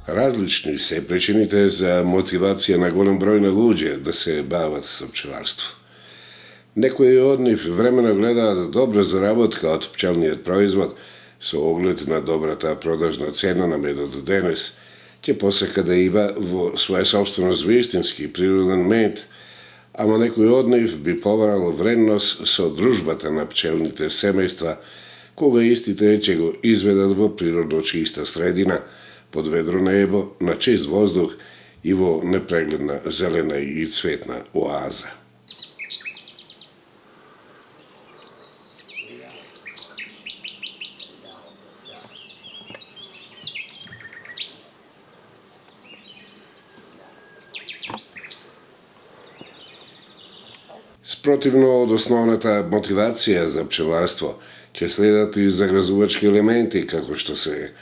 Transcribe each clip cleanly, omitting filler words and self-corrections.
Различни се причините за мотивација на голем број на луѓе да се бават со пчеларство. Некои од нив времено гледаат добра заработка од пчелниот производ, со оглед на добрата продажна цена на медот денес, ќе посека да има во своја собственост вистински природен мед, ама некој од нив би побарало вредност со дружбата на пчелните семејства, кога истите ќе го изведат во природно чиста средина, под ведро небо, на чист воздух и во непрегледна зелена и цветна оаза. Спротивно од основната мотивација за пчеларство, ќе следат и загразувачки елементи, како што се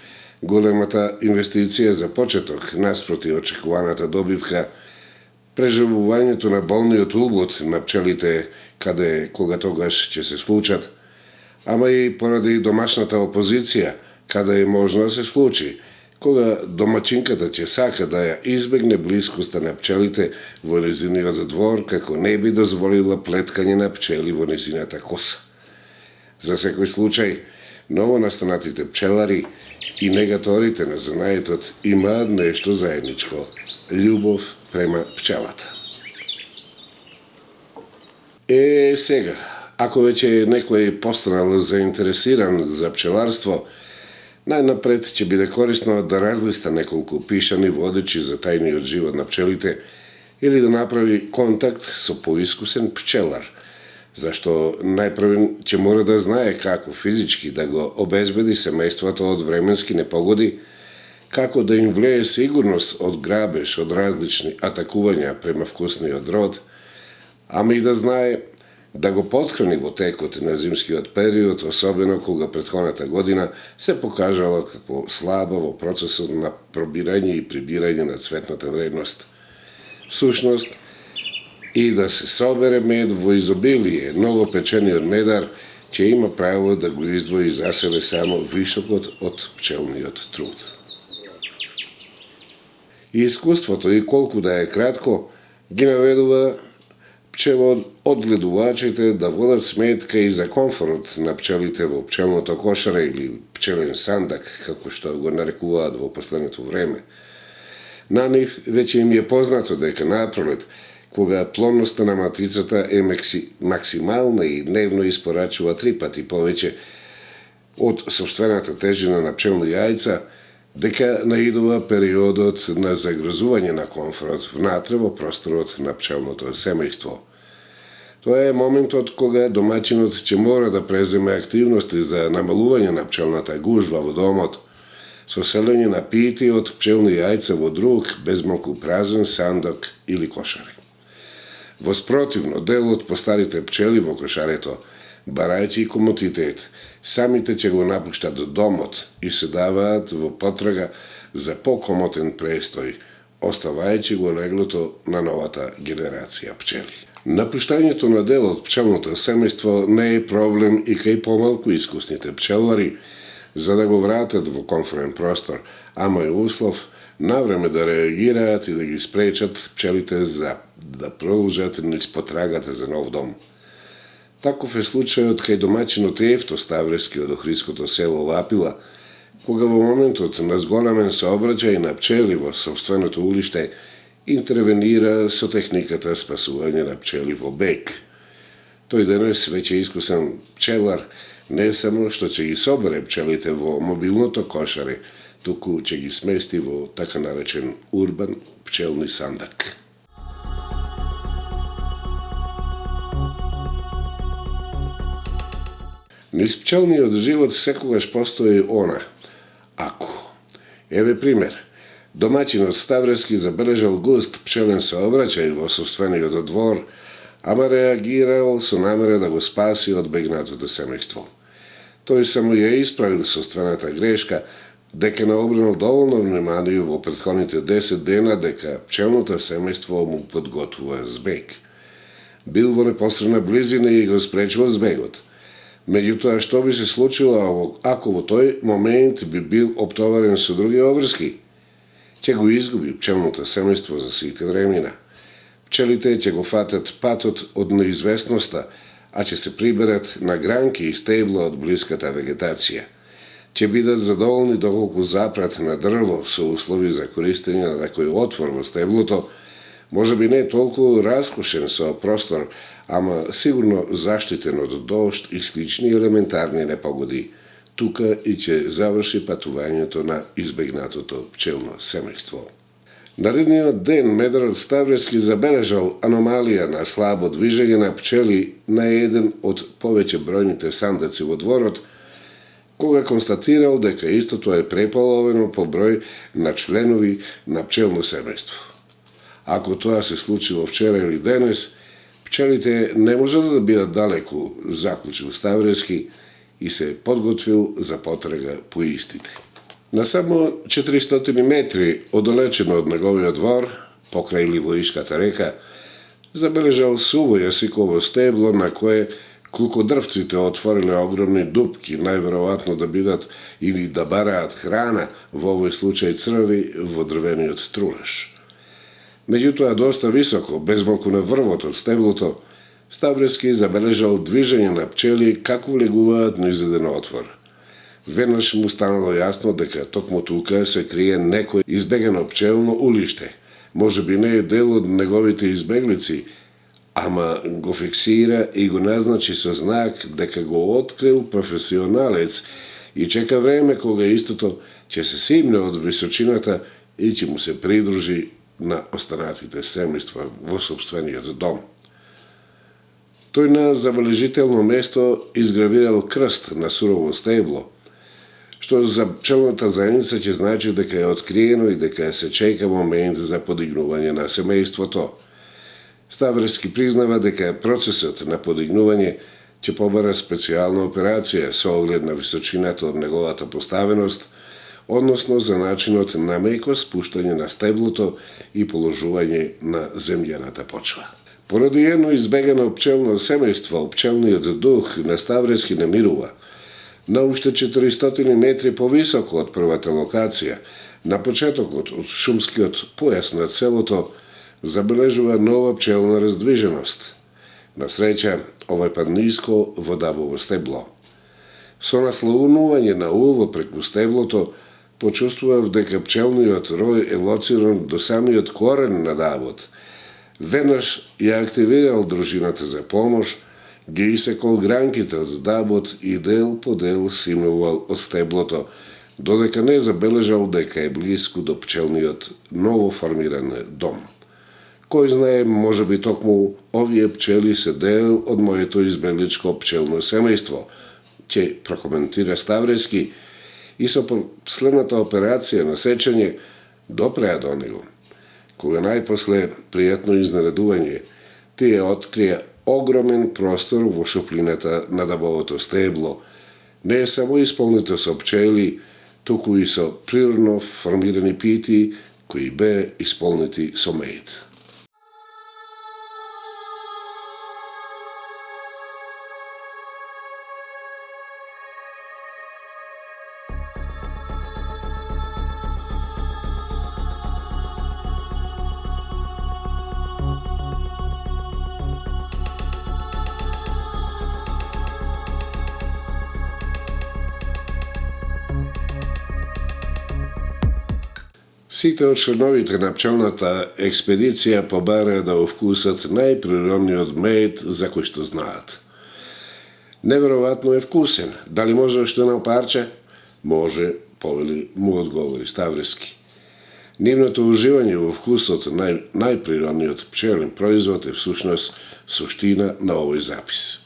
големата инвестиција за почеток, наспроти очекуваната добивка, преживувањето на болниот убод на пчелите кога тогаш ќе се случат, ама и поради домашната опозиција, каде е можно да се случи, кога домаќинката ќе сака да ја избегне блискоста на пчелите во незиниот двор, како не би дозволила плеткање на пчели во незината коса. За секој случај, новонастанатите пчелари и негаторите на занаетот имаат нешто заедничко – љубов према пчелата. Сега, ако веќе некој постанал заинтересиран за пчеларство, најнапред ќе биде корисно да разлиста неколку пишани водичи за тајниот живот на пчелите или да направи контакт со поискусен пчелар, зашто најпрвен ќе мора да знае како физички да го обезбеди семејството од временски непогоди, како да им влее сигурност од грабеж од различни атакувања према вкусниот род, ама и да знае да го потхрани во текот на зимскиот период, особено кога претходната година се покажала како слаба во процесот на пробирање и прибирање на цветната вредност. Всушност, и да се собере мед во изобилие, новопечениот медар ќе има право да го издвои за себе само вишокот од пчелниот труд. И искуството, и колку да е кратко, ги наведува пчелоодгледувачите да водат сметка и за комфорот на пчелите во пчелното кошаре или пчелен сандак, како што го нарекуваат во последното време. На нив веќе им е познато дека напролет, кога плодноста на матрицата е максимална и дневно испорачува 3 пати повеќе од собствената тежина на пчелни јајца, дека наидува периодот на загрозување на комфорот внатре во просторот на пчелното семејство. Тоа е моментот кога домаќинот ќе мора да преземе активности за намалување на пчелната гужва во домот, со селење на пити од пчелни јајца во друг, безмалку празен сандок или кошаре. Воспротивно, дел од постарите пчели во кошарето, барајќи комотитет, самите ќе го напуштат домот и се даваат во потрага за покомотен престој, оставајќи го леглото на новата генерација пчели. Напуштањето на дел од пчелното семејство не е проблем и кај помалку искусните пчелари, за да го вратат во комфорен простор, ама е услов навреме да реагираат и да ги спречат пчелите за да продолжат низ потрагата за нов дом. Таков е случајот кај домаќинот Евто Ставрески од Охридското село Лапила, кога во моментот на зголемен сообраќај на пчели во сопственото улиште интервенира со техниката спасување на пчели во бег. Тој денес веќе искусен пчелар не само што ќе ги собере пчелите во мобилното кошаре, туку ќе ги смести во така наречен урбан пчелни сандак. Низ пчелниот живот секогаш постои она ако. Еве пример. Домаќинот Ставрески забележал густ пчелен сообраќај во сопствениот двор, ама реагирал со намера да го спаси од бегнатото семејство. Тој само ја исправил сопствената грешка, дека не обрнал доволно внимание во претходните 10 дена дека пчелното семејство му подготвува збег. Бил во непосредна близина и го спречил збегот. Меѓутоа, што би се случило ако во тој момент би бил оптоварен со други обврски? ќе го изгуби пчелното семејство за сите времена. Пчелите ќе го фатат патот од неизвестноста, а ќе се приберат на гранки и стебла од блиската вегетација. Ќе бидат задоволни доколку запрат на дрво со услови за користење на некој отвор во стеблото, може би не толку раскошен со простор, ама сигурно заштитен од дожд и слични елементарни непогоди. Тука и ќе заврши патувањето на избегнатото пчелно семејство. Наредниот ден медарот Ставрески забележал аномалија на слабо движење на пчели на еден од повеќе бројните сандаци во дворот, кога констатирал дека истото е преполовено по број на членови на пчелно семејство. Ако тоа се случило вчера или денес, пчелите не можат да бидат далеку, заклучил Ставрески и се подготвил за потрага по истите. На само 400 метри оддалечено од неговиот двор, покрај Ливоишката река, забележал суво јасиково стебло на кое клукодрвците отвориле огромни дупки, најверојатно да бидат или да бараат храна, во овој случај црви, во дрвениот трулеш. Меѓутоа, доста високо, без малку на врвот од стеблото, Ставрески забележал движење на пчели како влегуваат низ еден отвор. Веднаш му станало јасно дека токму тука се крие некој избегано пчелно улиште. Може би не е дел од неговите избеглици, ама го фиксира и го назначи со знак дека го открил професионалец и чека време кога истото ќе се симне од височината и ќе му се придружи на останатите семејства во сопствениот дом. Тој на забележително место изгравирал крст на сурово стебло, што за пчелната заедница ќе значи дека е откриено и дека се чека момент за подигнување на семејството. Ставрески признава дека процесот на подигнување ќе побара специјална операција со оглед на височината од неговата поставеност, односно за начинот на меко спуштање на стеблото и положување на земјаната почва. Поради едно избегано пчелно семејство, пчелниот дух на Ставрески не мирува. На уште 400 метри повисоко од првата локација, на почетокот од шумскиот појас на селото, забележува нова пчелна раздвиженост. На среќа, овој пат ниско во дабово стебло. Со наслонување на уво преку стеблото, почувствував дека пчелниот рој е лоциран до самиот корен на дабот. Веднаш ја активирал дружината за помош, ги исекол гранките од дабот и дел по дел симнувал од стеблото, додека не забележал дека е блиску до пчелниот ново формиран дом. Кој знае, може би токму овие пчели се дел од моето избегличко пчелно семејство, ќе прокоментира Ставрески и со последната операција на сечење допреа до него. Кога најпосле пријатно изненадување, тие открија огромен простор во шуплината на дабовото стебло, не е само исполнито со пчели, туку и со природно формирани пити, кои бе исполнити со мед. Сите од членовите на пчелната експедиција побараа да овкусат најприродниот мед за кој што знаат. Неверојатно е вкусен. Дали може уште на парче? Може, повели, му одговори Ставрески. Нивното уживање во вкусот најприродниот пчелен производ е всушност суштина на овој запис.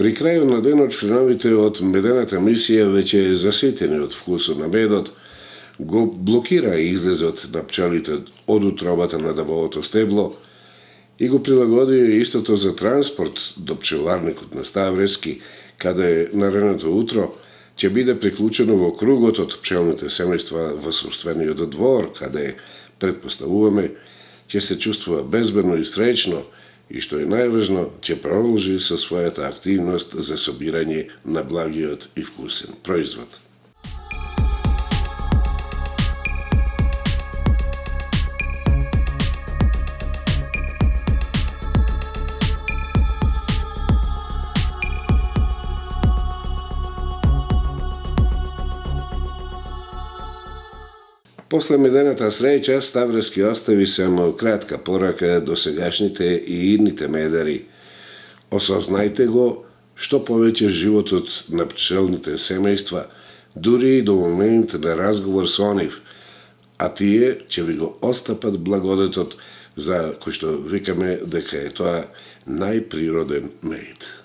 При крају на денот членовите од медената мисија веќе заситени од вкусот на медот, го блокира излезот на пчелите од утробата на дъбовото стебло и го прилагоди истото за транспорт до пчеларникот на Ставрески, каде наредното утро ќе биде приклучено во кругот од пчелните семејства во сопствениот двор, каде, предпоставуваме, ќе се чувствува безбедно и среќно и, што е најважно, ќе продолжи со својата активност за собирање на благиот и вкусен производ. После медената среќа, Ставрески остави само кратка порака до сегашните и идните медари. Осознајте го што повеќе животот на пчелните семејства, дури и до момент на разговор со нив, а тие ќе ви го отстапат благодетот за кој што викаме дека е тоа најприроден мед.